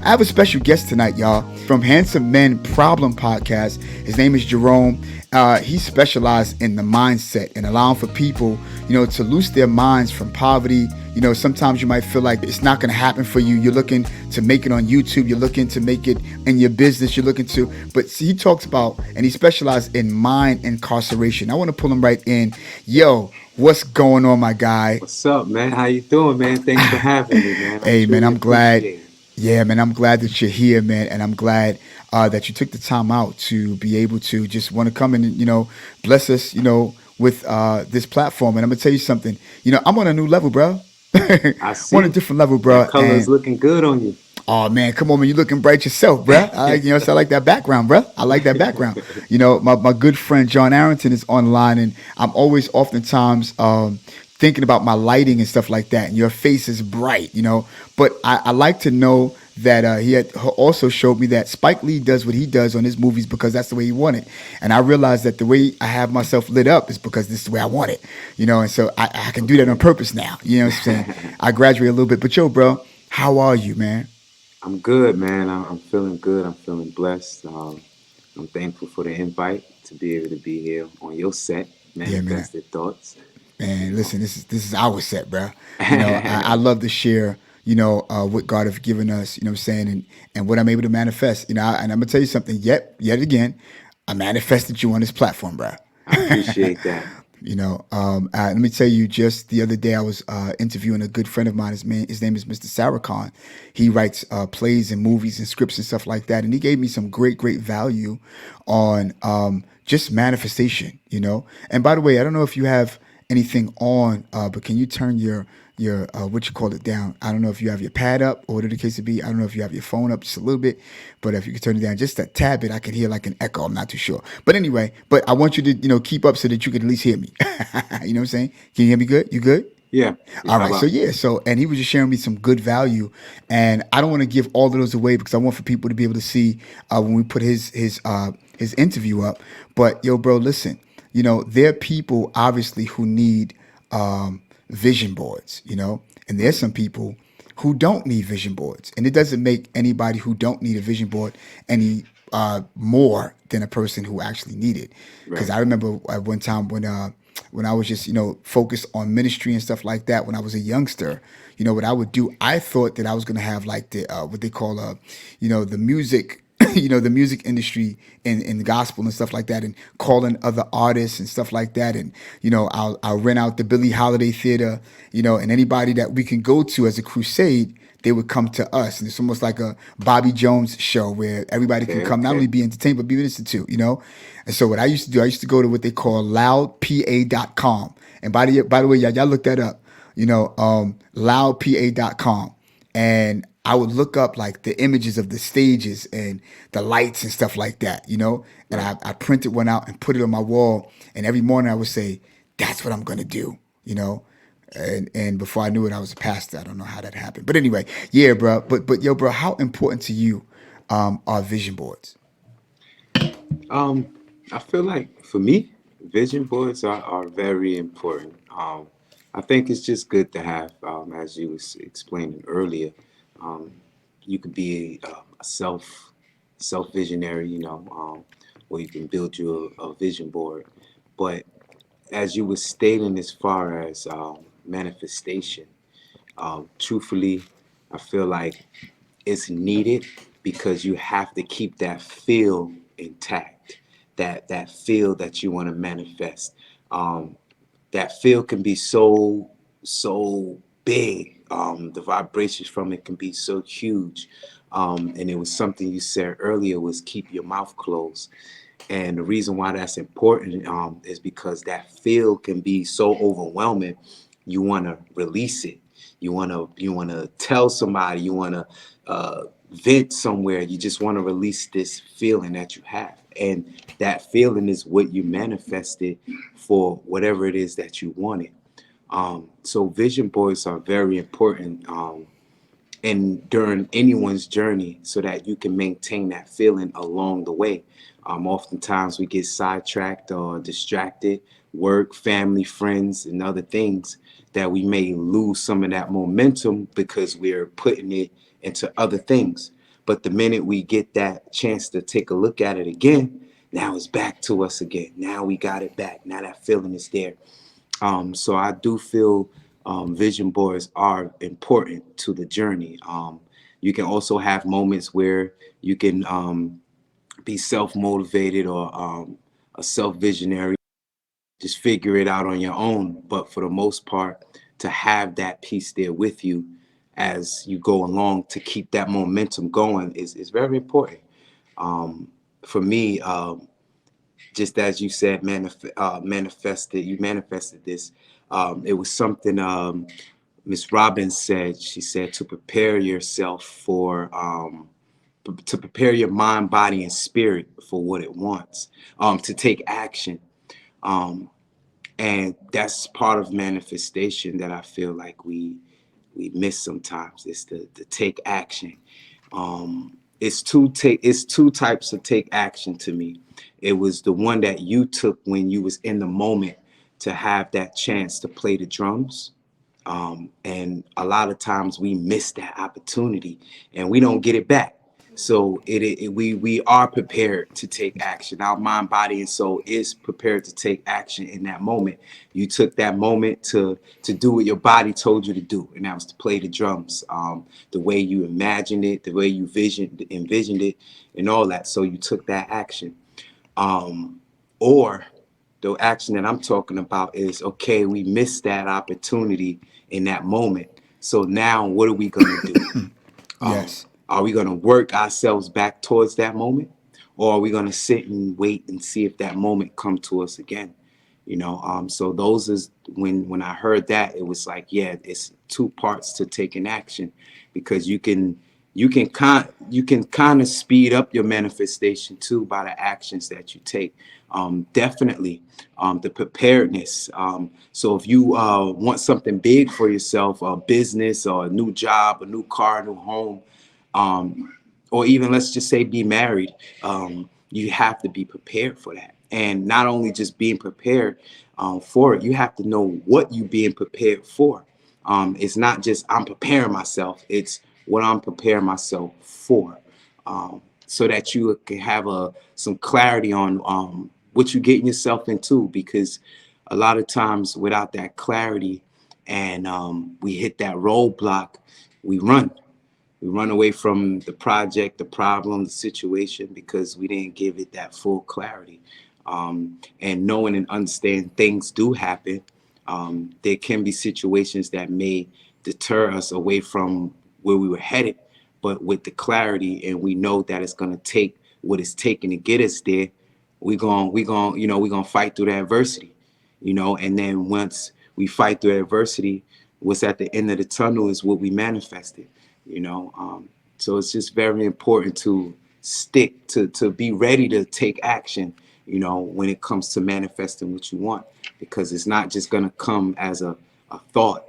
I have a special guest tonight, y'all, from Handsome Men Problem Podcast. His name is Jerome. He specialized in the mindset and allowing for people, to loose their minds from poverty. Sometimes you might feel like it's not going to happen for you. You're looking to make it on YouTube. You're looking to make it in your business. You're looking to, but see, he talks about, and he specialized in mind incarceration. I want to pull him right in. Yo, what's going on, my guy? What's up, man? How you doing, man? Thanks for having me, man. I Hey, man, truly I'm glad. appreciate it. Yeah, man, I'm glad that you're here, man, and I'm glad that you took the time out to be able to just want to come and bless us, with this platform. And I'm gonna tell you something. I'm on a new level, bro. I'm I on a see. different level, That bro. color is And looking good on you. oh man, come on, man, you looking bright yourself, bro. So I like that background, bro. I like that background. My good friend John Arrington is online, and I'm always oftentimes thinking about my lighting and stuff like that. And your face is bright, But I like to know that he had also showed me that Spike Lee does what he does on his movies because that's the way he wanted. And I realized that the way I have myself lit up is because this is the way I want it, And so I can do that on purpose now. You know what I'm saying? I graduate a little bit. But yo, bro, how are you, man? I'm good, man. I'm feeling good. I'm feeling blessed. I'm thankful for the invite to be able to be here on your set, Yeah, man. Manifested Thoughts. Man, You listen, this is our set, bro. I know. love to share, what God have given us, what I'm saying, and what I'm able to manifest. And I'm gonna tell you something. Yet again, I manifested you on this platform, bro. I appreciate that. Let me tell you, just the other day, I was interviewing a good friend of mine. His name is Mr. Sarakhan. He writes plays and movies and scripts and stuff like that. And he gave me some great value on just manifestation, And by the way, I don't know if you have anything on, but can you turn your what you call it down? I don't know if you have your pad up or whatever the case would be. I don't know if you have your phone up just a little bit, but if you could turn it down just a tad bit, I could hear like an echo. I'm not too sure, but anyway, but I want you to keep up so that you can at least hear me. You know what I'm saying? Can you hear me good? You good? Yeah. All How right, so about? yeah, and he was just sharing me some good value, and I don't want to give all of those away because I want for people to be able to see when we put his interview up. But yo, bro, listen, there are people obviously who need vision boards, and there's Right. some people who don't need vision boards, and it doesn't make anybody who don't need a vision board any more than a person who actually need it. Because Right. I remember at one time when I was just focused on ministry and stuff like that when I was a youngster, what I would do, I thought that I was gonna have like the what they call the music the music industry in the gospel and stuff like that, and calling other artists and stuff like that. And I'll rent out the Billie Holiday Theater, and anybody that we can go to as a crusade, they would come to us. And it's almost like a Bobby Jones show where everybody can Okay. come, not only Okay. be entertained but be ministered to. And so what I used to do, I used to go to what they call loudpa.com. And by the way, y'all look that up, loudpa.com. And I would look up like the images of the stages and the lights and stuff like that, And Right. I printed one out and put it on my wall. And every morning I would say, that's what I'm gonna do. And before I knew it, I was a pastor. I don't know how that happened, but anyway, yeah, bro. But yo, bro, how important to you are vision boards? Um, I feel like for me, vision boards are very important. I think it's just good to have, as you was explaining earlier, um, you could be a self visionary, or you can build you a vision board. But as you were stating, as far as manifestation, truthfully, I feel like it's needed because you have to keep that feel intact, that feel that you want to manifest. Um, that feel can be so big. The vibrations from it can be so huge. And it was something you said earlier was keep your mouth closed. And the reason why that's important is because that feel can be so overwhelming. You want to release it. You want to tell somebody. You want to vent somewhere. You just want to release this feeling that you have, and that feeling is what you manifested for whatever it is that you wanted. So vision boards are very important. And during anyone's journey so that you can maintain that feeling along the way. Oftentimes we get sidetracked or distracted, work, family, friends, and other things that we may lose some of that momentum because we're putting it into other things. But the minute we get that chance to take a look at it again, now it's back to us again. Now we got it back. Now that feeling is there. So I do feel vision boards are important to the journey. You can also have moments where you can be self motivated or a self visionary, just figure it out on your own. But for the most part, to have that piece there with you as you go along to keep that momentum going is very important. For me, just as you said, manifested, you manifested this. It was something Miss Robbins said. She said to prepare yourself for, to prepare your mind, body, and spirit for what it wants, to take action. Um, and that's part of manifestation that I feel like we miss sometimes. It's the take action. It's two types of take action to me. It was the one that you took when you was in the moment to have that chance to play the drums. And a lot of times we miss that opportunity and we don't get it back. So we are prepared to take action. Our mind, body, and soul is prepared to take action in that moment. You took that moment to do what your body told you to do, and that was to play the drums, the way you imagined it, the way you envisioned it, and all that. So you took that action. Or the action that I'm talking about is, okay, we missed that opportunity in that moment. So now what are we going to do? Yes. Are we going to work ourselves back towards that moment? Or are we going to sit and wait and see if that moment come to us again? So those is when I heard that, it was like, yeah, it's two parts to taking action, because you can kind of speed up your manifestation too by the actions that you take. Definitely, the preparedness. So if you want something big for yourself, a business or a new job, a new car, a new home, or even let's just say be married, you have to be prepared for that. And not only just being prepared for it, you have to know what you're being prepared for. It's not just I'm preparing myself, it's what I'm preparing myself for. So that you can have some clarity on what you're getting yourself into, because a lot of times without that clarity, and we hit that roadblock, we run. We run away from the project, the problem, the situation, because we didn't give it that full clarity. And knowing and understanding things do happen. There can be situations that may deter us away from where we were headed, but with the clarity, and we know that it's going to take what it's taking to get us there, we're going to fight through the adversity, and then once we fight through adversity, what's at the end of the tunnel is what we manifested, you know. So it's just very important to stick to be ready to take action, when it comes to manifesting what you want, because it's not just going to come as a thought.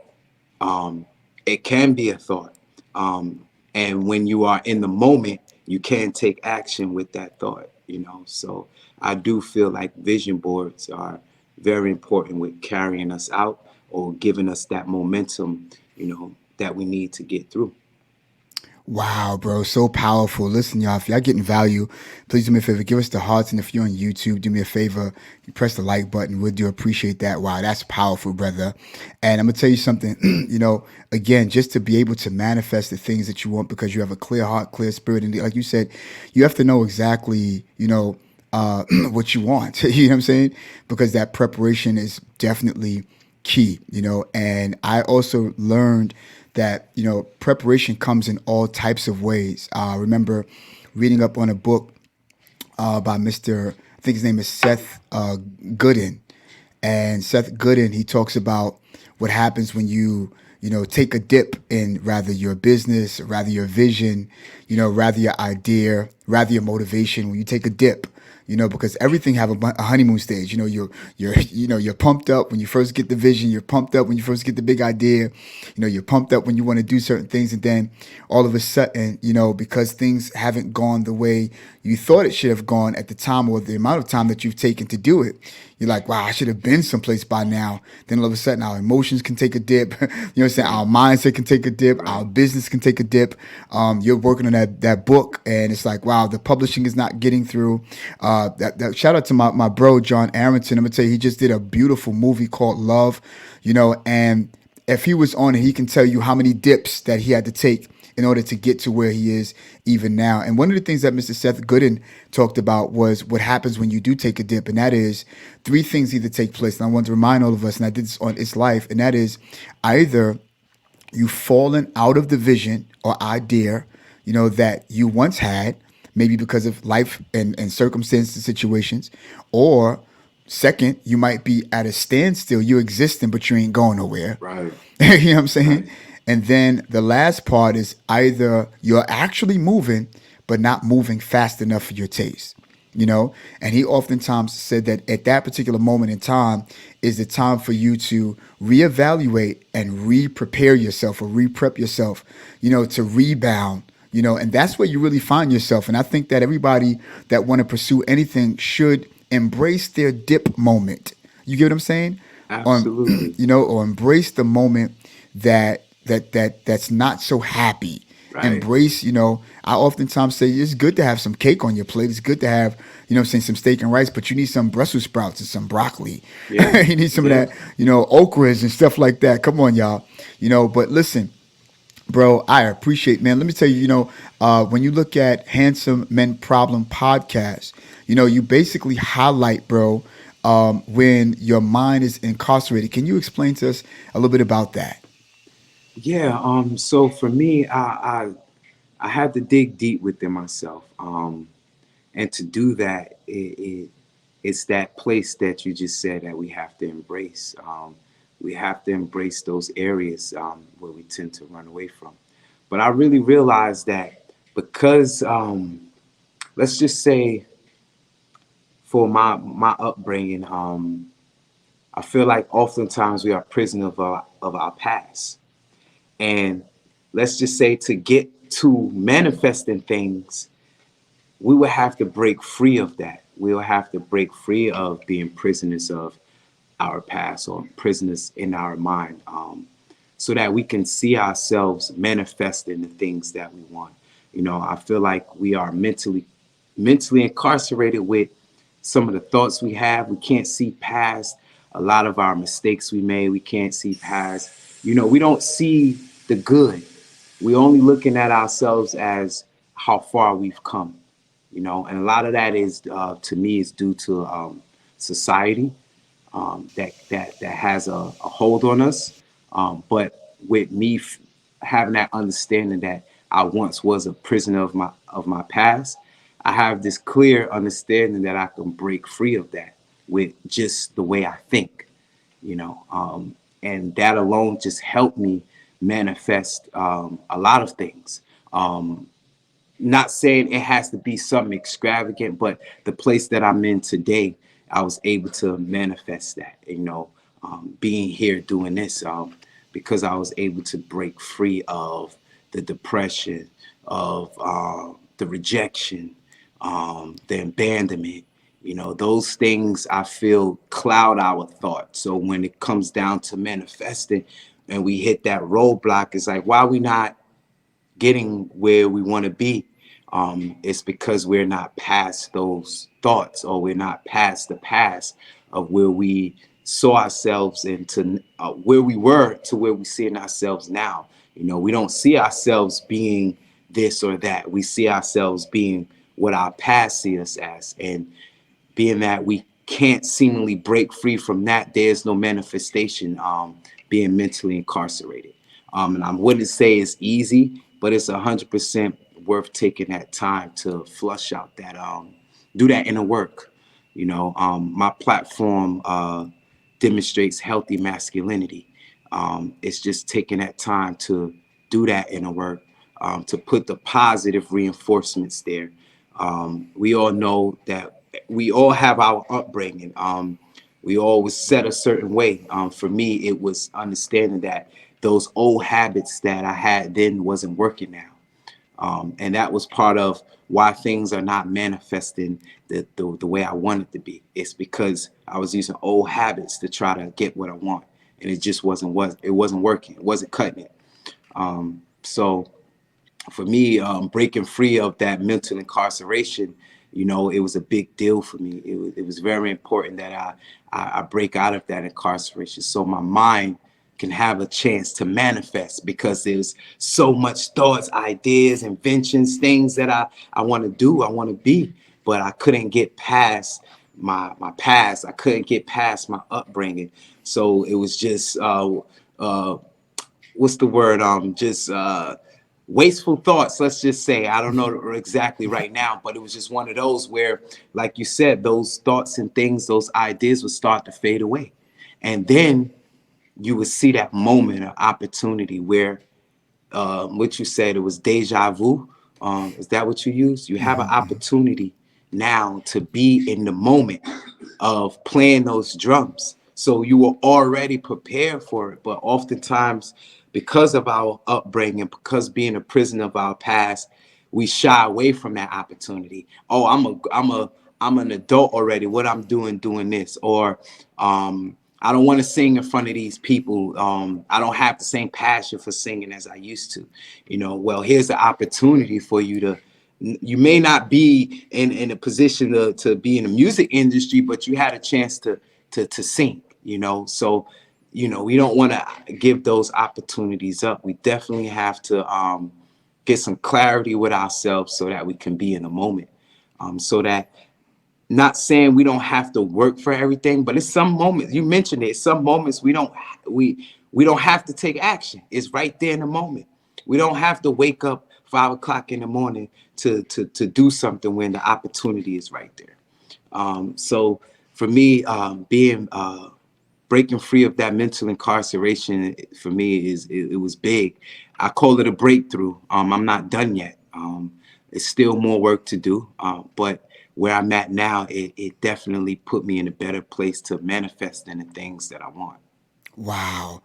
It can be a thought. And when you are in the moment, you can take action with that thought. So I do feel like vision boards are very important with carrying us out or giving us that momentum, that we need to get through. Wow, bro, so powerful. Listen, y'all, if y'all getting value, please do me a favor, give us the hearts, and if you're on YouTube, do me a favor, you press the like button. We do appreciate that. Wow, that's powerful, brother. And I'm gonna tell you something. Again, just to be able to manifest the things that you want, because you have a clear heart, clear spirit, and like you said, you have to know exactly, what you want. You know what I'm saying? Because that preparation is definitely key. And I also learned that preparation comes in all types of ways. I remember reading up on a book by Mr. I think his name is Seth Godin, and Seth Godin, he talks about what happens when you take a dip in rather your business, rather your vision, rather your idea, rather your motivation. When you take a dip, because everything have a honeymoon stage. You're pumped up when you first get the vision. You're pumped up when you first get the big idea. You're pumped up when you want to do certain things, and then all of a sudden, because things haven't gone the way you thought it should have gone at the time, or the amount of time that you've taken to do it, you're like, wow, I should have been someplace by now. Then all of a sudden, our emotions can take a dip. You know what I'm what I'm saying? Our Right. mindset can take a dip. Our Right. business can take a dip. You're working on that book, and it's like, wow, the publishing is not getting through. That shout out to my bro John Arrington. I'm gonna tell you, he just did a beautiful movie called Love. And if he was on it, he can tell you how many dips that he had to take in order to get to where he is even now. And one of the things that Mr. Seth Godin talked about was what happens when you do take a dip, and that is three things either take place. And I want to remind all of us, and I did this on It's Life, and that is either you've fallen out of the vision or idea, that you once had, maybe because of life and circumstances and situations, or second, you might be at a standstill. You're existing, but you ain't going nowhere. Right. You know what I'm saying? Right. And then the last part is either you're actually moving, but not moving fast enough for your taste. And he oftentimes said that at that particular moment in time is the time for you to reevaluate and re-prepare yourself or re-prep yourself, to rebound, and that's where you really find yourself. And I think that everybody that want to pursue anything should embrace their dip moment. You get what I'm saying? Or Absolutely. or embrace the moment that's not so happy. Right. Embrace, I oftentimes say it's good to have some cake on your plate. It's good to have, saying some steak and rice, but you need some Brussels sprouts and some broccoli. Yeah. You need some of Yeah. that, okras and stuff like that. Come on, y'all. But listen, bro, I appreciate, man. Let me tell you, when you look at Handsome Men Problem podcast, you basically highlight, bro, when your mind is incarcerated. Can you explain to us a little bit about that? Yeah. So for me, I had to dig deep within myself. And to do that, it's that place that you just said that we have to embrace. We have to embrace those areas where we tend to run away from. But I really realized that because, let's just say, for my upbringing, I feel like oftentimes we are prisoner of our past, and let's just say to get to manifesting things, we will have to break free of that. We will have to break free of being prisoners of our past or prisoners in our mind, so that we can see ourselves manifesting the things that we want. I feel like we are mentally incarcerated with some of the thoughts we have. We can't see past a lot of our mistakes we made. We can't see past, we don't see the good. We're only looking at ourselves as how far we've come, and a lot of that is, to me, is due to society, that has a hold on us. But with me having that understanding that I once was a prisoner of my past, I have this clear understanding that I can break free of that with just the way I think, and that alone just helped me manifest a lot of things. Not saying it has to be something extravagant, but the place that I'm in today, I was able to manifest that, being here doing this, because I was able to break free of the depression, of the rejection, the abandonment. Those things I feel cloud our thought. So when it comes down to manifesting and we hit that roadblock, it's like, why are we not getting where we want to be? It's because we're not past those thoughts, or we're not past the past of where we saw ourselves into, where we were to where we see ourselves now. We don't see ourselves being this or that. We see ourselves being what our past see us as. And being that we can't seemingly break free from that, there's no manifestation, being mentally incarcerated. And I wouldn't say it's easy, but it's 100% worth taking that time to flush out that, do that inner work. My platform demonstrates healthy masculinity. It's just taking that time to do that inner work, to put the positive reinforcements there. We all know that we all have our upbringing. We all was set a certain way. For me, it was understanding that those old habits that I had then wasn't working now. And that was part of why things are not manifesting the way I wanted to be. It's because I was using old habits to try to get what I want. and it just wasn't working. It wasn't cutting it. So for me, breaking free of that mental incarceration, it was a big deal for me. It was very important that I break out of that incarceration so my mind can have a chance to manifest, because there's so much thoughts, ideas, inventions, things that I want to do, I want to be, but I couldn't get past my past. I couldn't get past my upbringing. So it was just uh, what's the word? Just wasteful thoughts. Let's just say, I don't know exactly right now, but it was just one of those where, like you said, those thoughts and things, those ideas would start to fade away, and then you would see that moment of opportunity where, what you said, it was deja vu. Is that what you used? You have an opportunity now to be in the moment of playing those drums. So you were already prepared for it. But oftentimes, because of our upbringing, because being a prisoner of our past, we shy away from that opportunity. Oh, I'm an adult already. What I'm doing this, or I don't want to sing in front of these people. I don't have the same passion for singing as I used to. Well, here's the opportunity for you to. You may not be in a position to be in the music industry, but you had a chance to sing. So we don't want to give those opportunities up. We definitely have to get some clarity with ourselves so that we can be in the moment. So that, not saying we don't have to work for everything, but it's some moments, you mentioned it, some moments we don't have to take action. It's right there in the moment. We don't have to wake up 5 o'clock in the morning to do something when the opportunity is right there. So for me, being breaking free of that mental incarceration, for me, it was big. I call it a breakthrough. I'm not done yet. It's still more work to do, but where I'm at now, it definitely put me in a better place to manifest in the things that I want. Wow.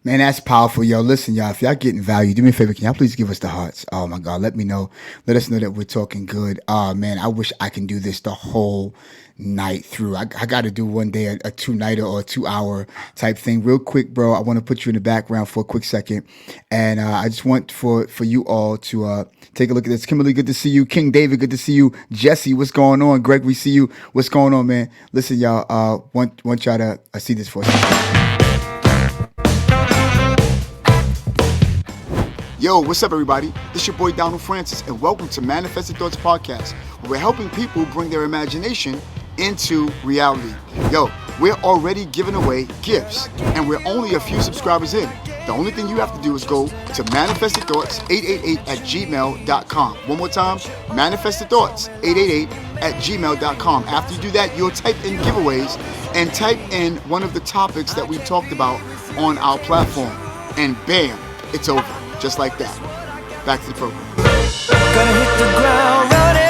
Man, that's powerful, yo. Listen, y'all, if y'all getting value, do me a favor. Can y'all please give us the hearts? Oh my God, let me know. Let us know that we're talking good. Man, I wish I can do this the whole night through. I got to do one day a 2-nighter or a 2 hour type thing. Real quick, bro. I want to put you in the background for a quick second, and I just want for you all to take a look at this. Kimberly, good to see you. King David, good to see you. Jesse, what's going on? Greg, we see you. What's going on, man? Listen, y'all. Want y'all to see this for a second. Yo, what's up, everybody? This your boy Donald Francis, and welcome to Manifested Thoughts Podcast, where we're helping people bring their imagination into reality. Yo, we're already giving away gifts, and we're only a few subscribers in. The only thing you have to do is go to manifestedthoughts888@gmail.com. One more time, manifestedthoughts888@gmail.com. After you do that, you'll type in giveaways and type in one of the topics that we talked about on our platform, and bam, it's over. Just like that. Back to the program. Gonna hit the ground running.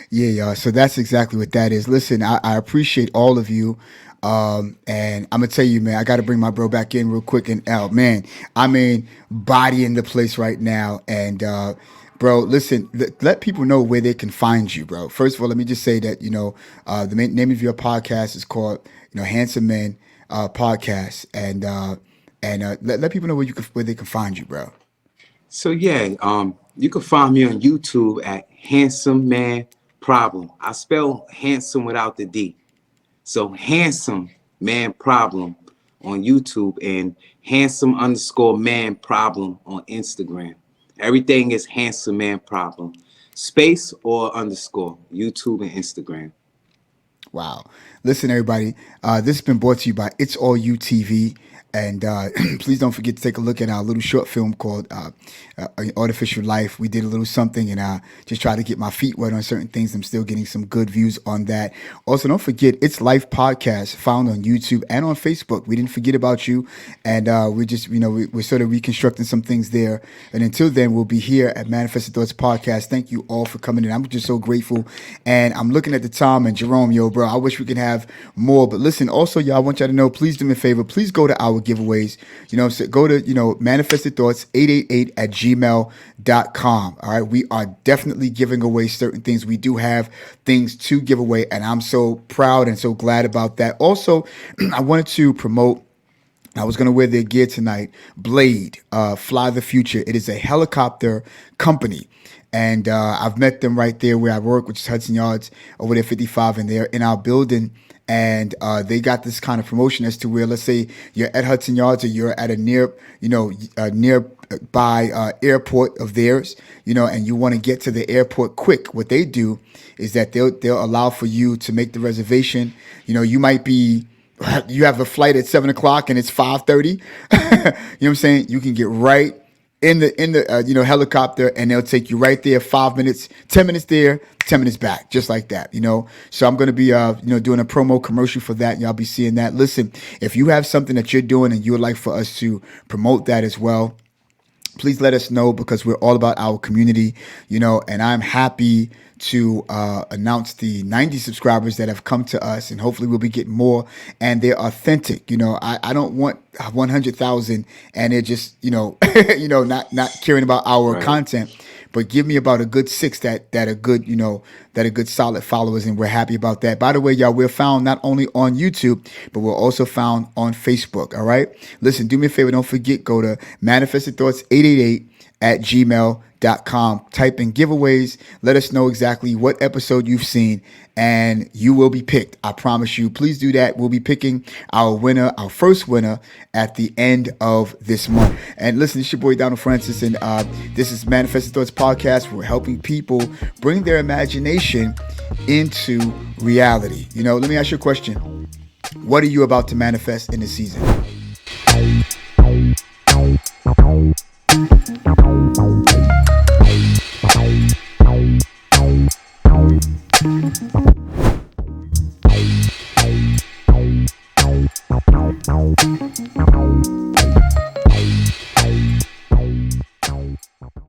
Yeah, y'all. So that's exactly what that is. Listen, I appreciate all of you. And I'm gonna tell you, man, I gotta bring my bro back in real quick. And man, I mean, body in the place right now. And bro, listen, let people know where they can find you, bro. First of all, let me just say that the name of your podcast is called Handsome Men Podcast, and let people know where they can find you, bro. So yeah, you can find me on YouTube at Handsome Man Problem. I spell handsome without the D. So Handsome Man Problem on YouTube, and handsome_man problem on Instagram. Everything is Handsome Man Problem. Space or underscore, YouTube and Instagram. Wow. Listen, everybody, this has been brought to you by It's All You TV. And please don't forget to take a look at our little short film called Artificial Life. We did a little something, and just try to get my feet wet on certain things. I'm still getting some good views on that. Also, don't forget It's Life Podcast, found on YouTube and on Facebook. We didn't forget about you. And we're just, we're sort of reconstructing some things there. And until then, we'll be here at Manifested Thoughts Podcast. Thank you all for coming in. I'm just so grateful. And I'm looking at the time, and Jerome, yo, bro, I wish we could have more. But listen, also, y'all, I want y'all to know, please do me a favor. Please go to our giveaways. So go to, manifested thoughts 888 at gmail.com. All right. We are definitely giving away certain things. We do have things to give away, and I'm so proud and so glad about that. Also, I wanted to promote. I was gonna wear their gear tonight. Blade, Fly the Future. It is a helicopter company, and I've met them right there where I work, which is Hudson Yards over there, 55, and they're in our building. And they got this kind of promotion as to where, let's say you're at Hudson Yards or you're at a nearby airport of theirs, and you want to get to the airport quick. What they do is that they'll allow for you to make the reservation. You might be you have a flight at 7 o'clock and it's 5:30. You know what I'm saying? You can get right in the helicopter, and they'll take you right there. 5 minutes, 10 minutes there, 10 minutes back, just like that. So I'm gonna be doing a promo commercial for that. Y'all be seeing that. Listen, if you have something that you're doing and you would like for us to promote that as well, please let us know, because we're all about our community, and I'm happy to announce the 90 subscribers that have come to us, and hopefully we'll be getting more, and they're authentic. I don't want 100,000 and they're just, not caring about our Right. content. But give me about a good six that are good, that are good solid followers, and we're happy about that. By the way, y'all, we're found not only on YouTube, but we're also found on Facebook. All right. Listen, do me a favor, don't forget, go to Manifested Thoughts 888 at gmail.com. Type in giveaways. Let us know exactly what episode you've seen, and you will be picked. I promise you. Please do that. We'll be picking our winner, our first winner, at the end of this month. And listen, it's your boy Donald Francis, and this is Manifested Thoughts Podcast. We're helping people bring their imagination into reality. Let me ask you a question. What are you about to manifest in this season?